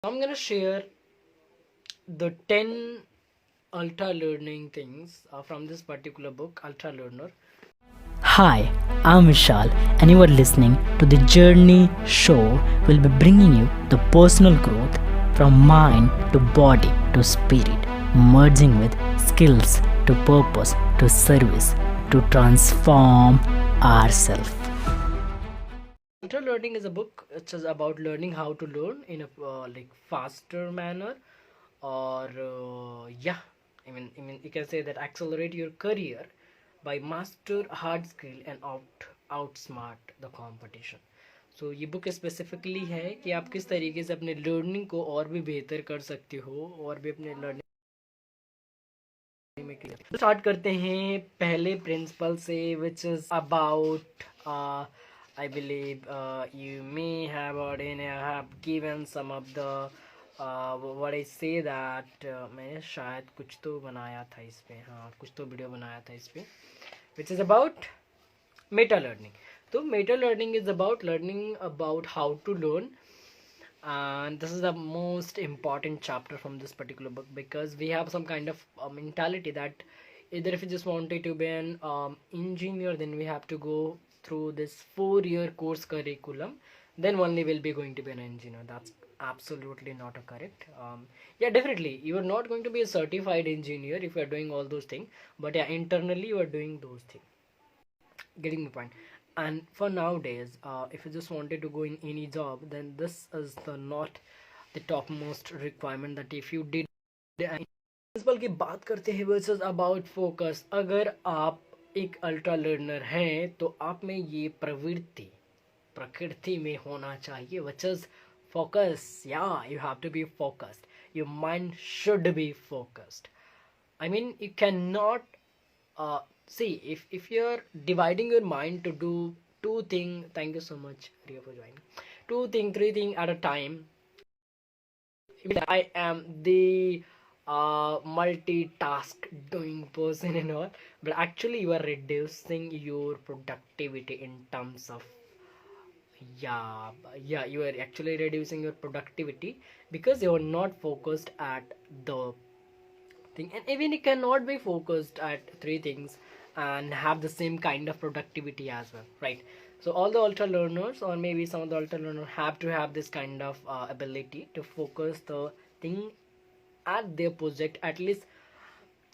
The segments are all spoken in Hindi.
I'm gonna share the 10 ultra learning things from this particular book, Ultra Learner. Hi, I'm Vishal, and you are listening to the Journey Show. We'll be bringing you the personal growth from mind to body to spirit, merging with skills to purpose to service to transform ourselves. Ultra Learning is a book which is about learning how to learn in a like faster manner, or I mean, you can say that accelerate your career by master hard skill and outsmart the competition. So ये बुक स्पेसिफिकली है कि आप किस तरीके से अपने लर्निंग को और भी बेहतर कर सकते हो और भी अपने लर्निंग में क्लियर। स्टार्ट करते हैं पहले प्रिंसिपल से, which is about I believe you may have already have given some of the what I say that मैंने शायद कुछ तो बनाया था इस पे, हाँ कुछ तो वीडियो बनाया था इस पे, which is about meta learning. So meta learning is about learning about how to learn, and this is the most important chapter from this particular book because we have some kind of mentality that either if you just wanted to be an engineer, then we have to go through this 4-year course curriculum, then only will be going to be an engineer. That's absolutely not a correct. Yeah, definitely you are not going to be a certified engineer if you are doing all those things, but yeah, internally you are doing those things. Getting the point. And for nowadays, if you just wanted to go in any job, then this is the not the topmost requirement that if you did principle की बात करते हैं वर्सेस अबाउट फोकस। अगर आप एक अल्ट्रा लर्नर हैं तो आप में ये प्रकृति में होना चाहिए, विच इज फोकस। या you have to be focused, your mind should be focused. I mean, you cannot see if you're dividing your mind to do two things. Thank you so much, Ria, for joining. Two thing, three thing at a time. I am the multitask doing person and all, but actually you are reducing your productivity in terms of, yeah, yeah, you are actually reducing your productivity because you are not focused at the thing. And even you cannot be focused at three things and have the same kind of productivity as well, right? So all the ultra learners, or maybe some of the ultra learners, have to have this kind of ability to focus the thing at their project, at least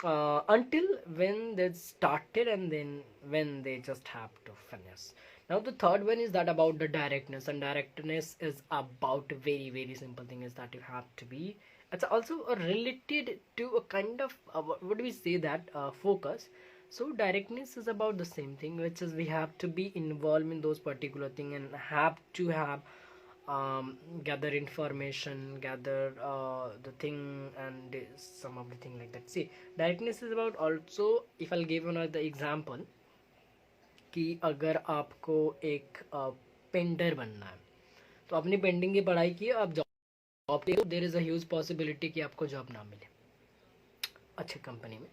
until when they started, and then when they just have to finish. Now the third one is that about the directness, and directness is about a very simple thing, is that you have to be, it's also related to a kind of what do we say that focus. So directness is about the same thing, which is we have to be involved in those particular thing and have to have gather information, gather the thing, and some of the thing like that. See, directness is about also, if I'll give another example, कि अगर आपको एक पेंटर बनना है तो अपनी पेंटिंग की पढ़ाई की आप जॉब पे, there is a huge possibility कि आपको जॉब ना मिले अच्छे कंपनी में।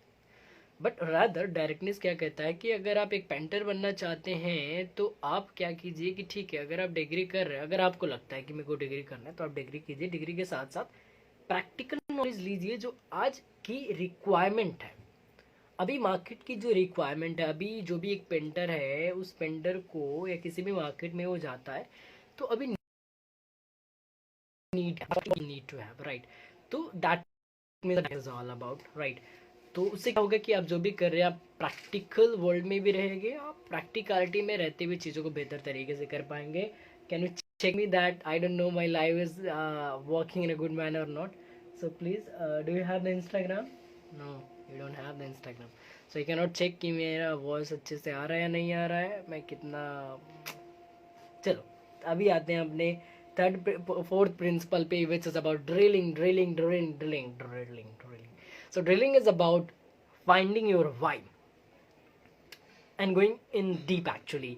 बट रादर डायरेक्टनेस क्या कहता है कि अगर आप एक पेंटर बनना चाहते हैं तो आप क्या कीजिए कि ठीक है, अगर आप डिग्री कर रहे हैं, अगर आपको लगता है कि मेरे को डिग्री करना है तो आप डिग्री कीजिए, डिग्री के साथ साथ प्रैक्टिकल नॉलेज लीजिए जो आज की रिक्वायरमेंट है। अभी मार्केट की जो रिक्वायरमेंट है, अभी जो भी एक पेंटर है उस पेंटर को या किसी भी मार्केट में वो जाता है तो अभी नीड टू हैव, राइट? तो that is all about, right? तो उससे क्या होगा कि आप जो भी कर रहे हैं आप प्रैक्टिकल वर्ल्ड में भी रहेंगे, आप प्रैक्टिकलिटी में रहते हुए चीज़ों को बेहतर तरीके से कर पाएंगे। Can you check me that I don't know my life is working in a good manner or not. So please, do you have the Instagram? No, you don't have the Instagram, so you cannot check कि मेरा वॉइस अच्छे से आ रहा है या नहीं आ रहा है, मैं कितना। चलो अभी आते हैं अपने फोर्थ प्रिंसिपल पे, which is about drilling. So drilling is about finding your why and going in deep actually.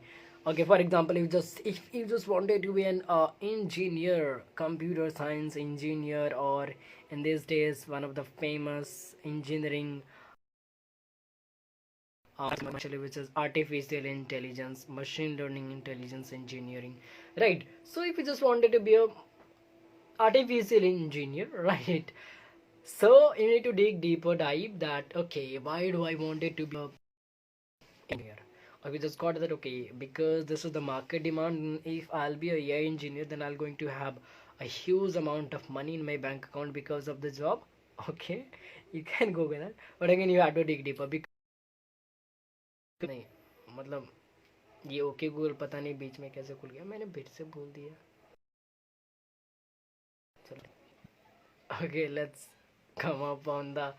Okay, for example, if you just wanted to be an engineer, computer science engineer, or in these days one of the famous engineering actually, which is artificial intelligence, machine learning intelligence engineering, right? So if you just wanted to be a artificial engineer, right? So you need to dig deeper dive that okay, why do I want it to be a engineer? Or we just got that okay, because this is the market demand. If I'll be a AI engineer, then I'll going to have a huge amount of money in my bank account because of the job. Okay, you can go with that, but again you have to dig deeper because नहीं मतलब ये ओके गूगल पता नहीं बीच में कैसे खुल गया, मैंने फिर से बोल दिया. चलो okay, let's come up on the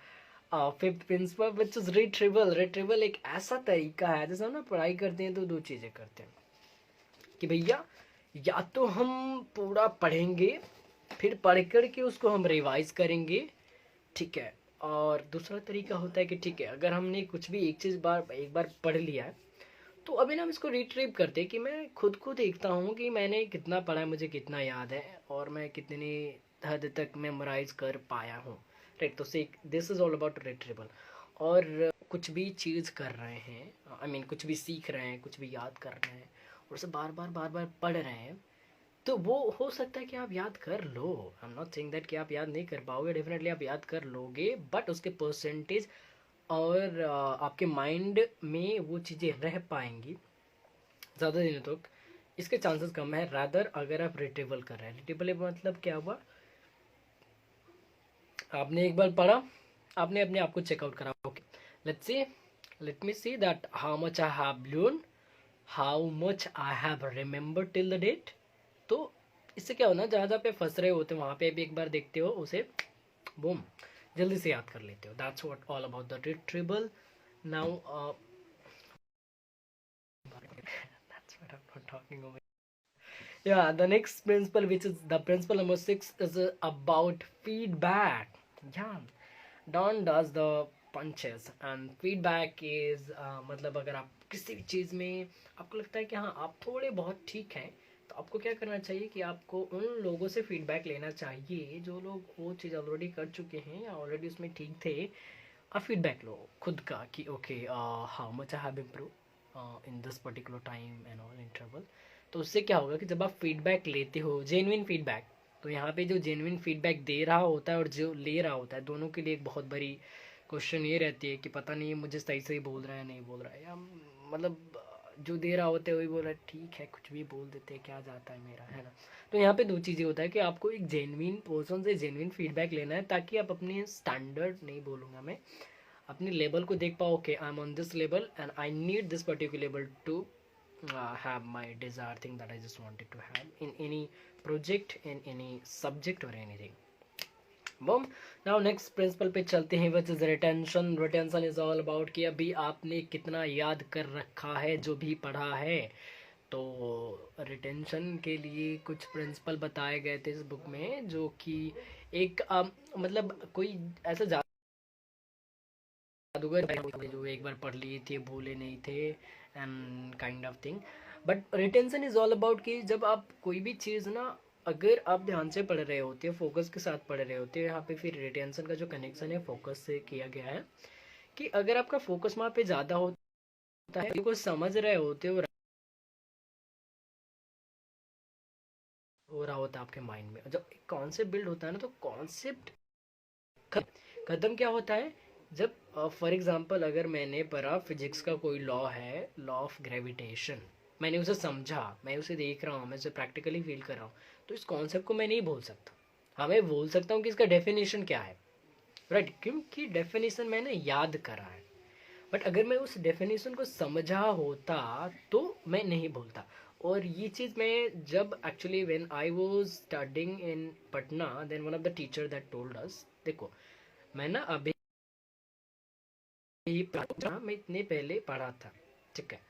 fifth principal which is retrieval. Retrieval एक ऐसा तरीका है जैसे हम ना पढ़ाई करते हैं तो दो चीज़ें करते हैं कि भैया या तो हम पूरा पढ़ेंगे फिर पढ़ कर के उसको हम रिवाइज करेंगे, ठीक है. और दूसरा तरीका होता है कि ठीक है अगर हमने कुछ भी एक चीज़ एक बार पढ़ लिया है तो अभी ना हम इसको रिट्रीव करते हैं कि मैं खुद को देखता हूँ कि मैंने कितना पढ़ा है, मुझे कितना याद है और मैं कितनी हद तक मेमोराइज कर पाया हूँ, राइट. तो this is all about retrieval. और कुछ भी चीज़ कर रहे हैं, आई मीन कुछ भी सीख रहे हैं, कुछ भी याद कर रहे हैं और उसे बार बार पढ़ रहे हैं, तो वो हो सकता है कि आप याद कर लो. I am not saying that कि आप याद नहीं कर पाओगे, डेफिनेटली आप याद कर लोगे, बट उसके परसेंटेज और आपके माइंड में वो चीज़ें रह पाएंगी ज़्यादा दिनों तक, इसके चांसेस कम है. रादर अगर आप रिट्रीवल कर रहे हैं, रिट्रीवल मतलब क्या हुआ, आपने एक बार पढ़ा, आपने अपने आप को चेकआउट करा. Okay, let me see that how much I have learn, how much I have remember till the date. तो इससे क्या होना, जहाँ जहाँ पे फंस रहे होते वहाँ पे भी एक बार देखते हो, उसे बूम जल्दी से याद कर लेते हो. That's what all about the retrieval. Now that's what I'm not talking over. Yeah, the next principle, which is the principle number 6, is about feedback. Yeah, Don does the punches and feedback is मतलब अगर आप किसी भी चीज़ में आपको लगता है कि हाँ आप थोड़े बहुत ठीक हैं, तो आपको क्या करना चाहिए कि आपको उन लोगों से फीडबैक लेना चाहिए जो लोग वो चीज़ ऑलरेडी कर चुके हैं या ऑलरेडी उसमें ठीक थे. आप फीडबैक लो खुद का कि okay how much I have improve in this particular time and all interval. तो उससे क्या होगा कि जब आप फीडबैक लेते हो, जेन्युइन फीडबैक, तो यहाँ पे जो जेन्युइन फीडबैक दे रहा होता है और जो ले रहा होता है, दोनों के लिए एक बहुत बड़ी क्वेश्चन ये रहती है कि पता नहीं मुझे सही सही बोल रहा है नहीं बोल रहा है, या मतलब जो दे रहा होता है वही बोल रहा है, ठीक है कुछ भी बोल देते हैं क्या जाता है मेरा, है ना. तो यहाँ पे दो चीज़ें होता है कि आपको एक जेन्युइन पर्सन से जेन्युइन फीडबैक लेना है ताकि आप अपने स्टैंडर्ड नहीं बोलूँगा मैं, अपने लेवल को देख पाओ. Okay I am on this level and I need this particular level to have my desired thing that I just wanted to have in any project, in any subject or anything. Boom. Now next principle पे चलते हैं, which is retention. Retention is all about कि अभी आपने कितना याद कर रखा है जो भी पढ़ा है. तो रिटेंशन के लिए कुछ प्रिंसिपल बताए गए थे इस बुक में, जो कि एक मतलब कोई ऐसा जादूगर जो एक बार पढ़ लिए थे भूले नहीं थे and kind of thing. But retention is all about कि जब आप कोई भी चीज़ ना अगर आप ध्यान से पढ़ रहे होते हो, फोकस के साथ पढ़ रहे होते हो, यहाँ पे फिर रिटेंशन का जो कनेक्शन है फोकस से किया गया है कि अगर आपका फोकस वहाँ पे ज़्यादा होता है, को समझ रहे होते हो रहा होता है आपके माइंड में. जब एक कॉन्सेप्ट बिल्ड होता है ना, तो कॉन्सेप्ट खत्म क्या होता है, जब फॉर एग्जांपल अगर मैंने पढ़ा फिजिक्स का कोई लॉ है, लॉ ऑफ ग्रेविटेशन, मैंने उसे समझा, मैं उसे देख रहा हूँ, मैं उसे प्रैक्टिकली फील कर रहा हूँ, तो इस कॉन्सेप्ट को मैं नहीं भूल सकता. हाँ मैं बोल सकता हूँ कि इसका डेफिनेशन क्या है, राइट, क्योंकि डेफिनेशन मैंने याद करा है. बट अगर मैं उस डेफिनेशन को समझा होता तो मैं नहीं भूलता. और ये चीज़ मैं जब actually when I was studying in Patna, then one of the teacher that told us, देखो मैं ना अभी मैं इतने पहले पढ़ा था, ठीक है,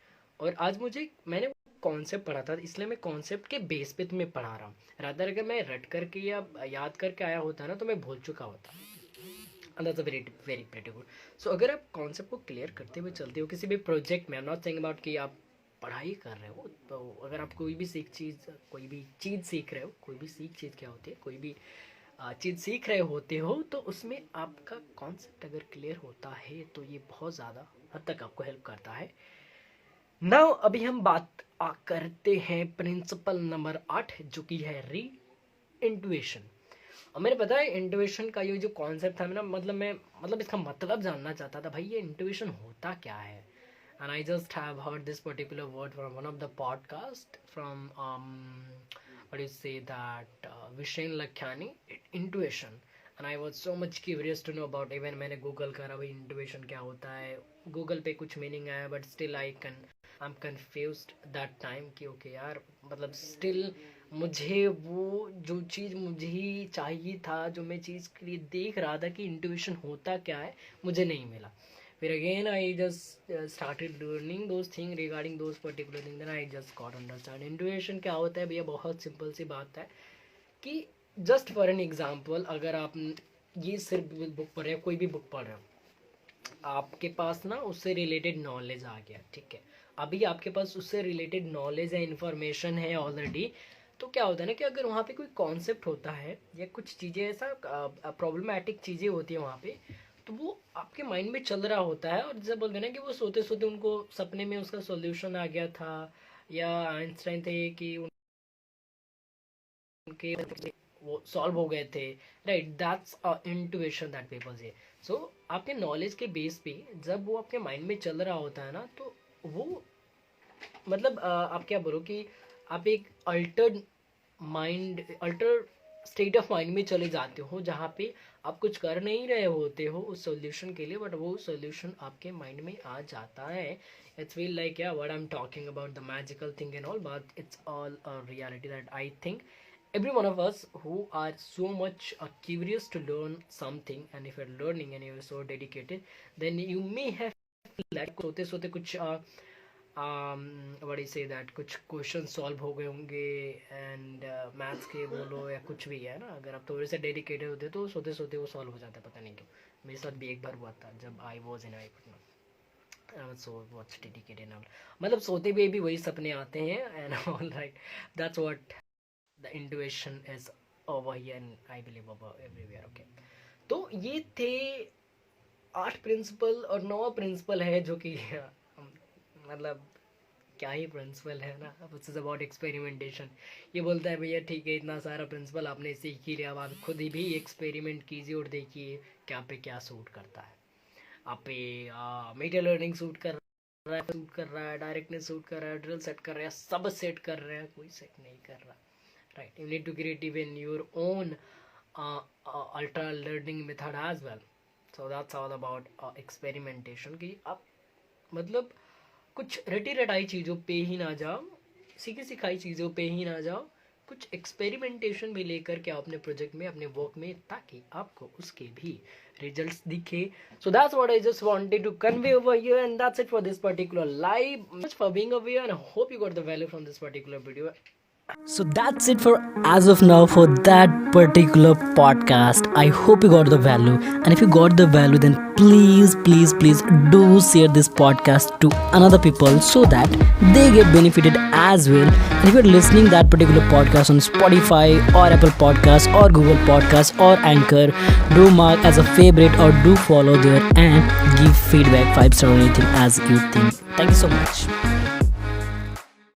और आज मैंने कॉन्सेप्ट पढ़ा था, इसलिए मैं कॉन्सेप्ट के बेस पे तुम्हें पढ़ा रहा हूँ. रादर अगर मैं रट करके या याद करके आया होता ना तो मैं भूल चुका होता. That's a very very pretty good. So अगर आप कॉन्सेप्ट को क्लियर करते हुए चलते हो किसी भी प्रोजेक्ट में, आई एम नॉट सेइंग अबाउट कि आप पढ़ाई कर रहे हो, तो अगर आप कोई भी चीज़ सीख रहे हो, कोई भी चीज़ क्या होती है, कोई भी चीज़ सीख रहे होते हो, तो उसमें आपका कॉन्सेप्ट अगर क्लियर होता है तो ये बहुत ज़्यादा हद तक आपको हेल्प करता है. नाउ अभी हम बात करते हैं प्रिंसिपल नंबर 8, जो कि है री इंट्यूशन. मैंने पता है इंट्यूशन का ये जो कॉन्सेप्ट था ना, मैं इसका मतलब जानना चाहता था भाई, ये इंट्यूशन होता क्या है. And I just have heard this particular word from one of the podcast from what do you say that Vishen Lakhiani, intuition. And I was so much curious to know about. Even मैंने गूगल करा भाई intuition क्या होता है, गूगल पे कुछ मीनिंग आया, but still I'm confused that time कि ओके यार, स्टिल मुझे वो जो चीज़ मुझे ही चाहिए था, जो मैं चीज़ के लिए देख रहा था कि इंट्यूशन होता क्या है, मुझे नहीं मिला. फिर again I just started learning those thing regarding those particular thing, then I just got understand intuition क्या होता है. भैया बहुत सिंपल सी बात है कि जस्ट फॉर एन एग्जांपल, अगर आप ये सिर्फ बुक पढ़ रहे हो, कोई भी बुक पढ़ रहे हो, आपके पास ना उससे रिलेटेड नॉलेज आ गया, ठीक है, अभी आपके पास उससे रिलेटेड नॉलेज है, इन्फॉर्मेशन है ऑलरेडी. तो क्या होता है ना कि अगर वहाँ पे कोई कॉन्सेप्ट होता है या कुछ चीज़ें ऐसा प्रॉब्लमैटिक चीज़ें होती है वहाँ पे, तो वो आपके माइंड में चल रहा होता है. और जैसे बोलते हैं ना कि वो सोते सोते उनको सपने में उसका सॉल्यूशन आ गया था, या आइंस्टाइन थे कि उनके वो सॉल्व हो गए थे, right. That's intuition that people से. सो आपके नॉलेज के बेस पे जब वो आपके माइंड में चल रहा होता है ना, तो वो आप क्या बोलो कि आप एक अल्टर स्टेट ऑफ माइंड में चले जाते हो, जहाँ पे आप कुछ कर नहीं रहे होते हो उस सॉल्यूशन के लिए, बट वो सॉल्यूशन आपके माइंड में आ जाता है. इट्स फील लाइक या what I am talking about the magical thing and all, but it's all a reality that I think every one of us who are so much curious to learn something, and if you're learning and you're so dedicated, then you may have like सोते सोते कुछ what do you say that कुछ क्वेश्चन सॉल्व हो गए होंगे, एंड मैथ्स के बोलो या कुछ भी है ना, अगर आप थोड़े से डेडिकेटेड होते तो सोते सोते वो सॉल्व हो जाता है. पता नहीं क्यों, मेरे साथ भी एक बार हुआ था जब I was in I Patna. So what's dedicated, सोते भी वही सपने आते हैं, and all right, that's what the intuition is over here and I believe over everywhere. Okay, तो ये थे 8 प्रिंसिपल और 9 प्रिंसिपल है, जो कि क्या ही प्रिंसिपल है ना. This is about experimentation. ये बोलता है भैया ठीक है, इतना सारा प्रिंसिपल आपने सीख ही लिया, अब आप खुद ही भी एक्सपेरिमेंट कीजिए और देखिए क्या पे क्या सूट करता है. आप पे मीडिया लर्निंग सूट कर रहा है, डायरेक्टनेस सूट कर रहा है, ड्रिल सेट कर रहा है, सब सेट कर रहे हैं, कोई सेट नहीं कर रहा. Right, you need to create even your own ultra learning method as well. So that's all about experimentation. कि आप कुछ रटी रटाई चीज़ों पे ही ना जाओ, सीखी सिखाई चीज़ों पे ही ना जाओ, कुछ एक्सपेरिमेंटेशन भी लेकर के अपने प्रोजेक्ट में, अपने वर्क में, ताकि आपको उसके भी रिजल्ट्स दिखे. So that's what I just wanted to convey over here, and that's it for this particular live. Much for being over here, and I hope you got the value from this particular video. So that's it for as of now for that particular podcast. I hope you got the value, and if you got the value, then please do share this podcast to another people so that they get benefited as well. And if you're listening that particular podcast on Spotify or Apple Podcasts or Google Podcasts or Anchor, do mark as a favorite or do follow there and give feedback 5-star or anything as you think. Thank you so much.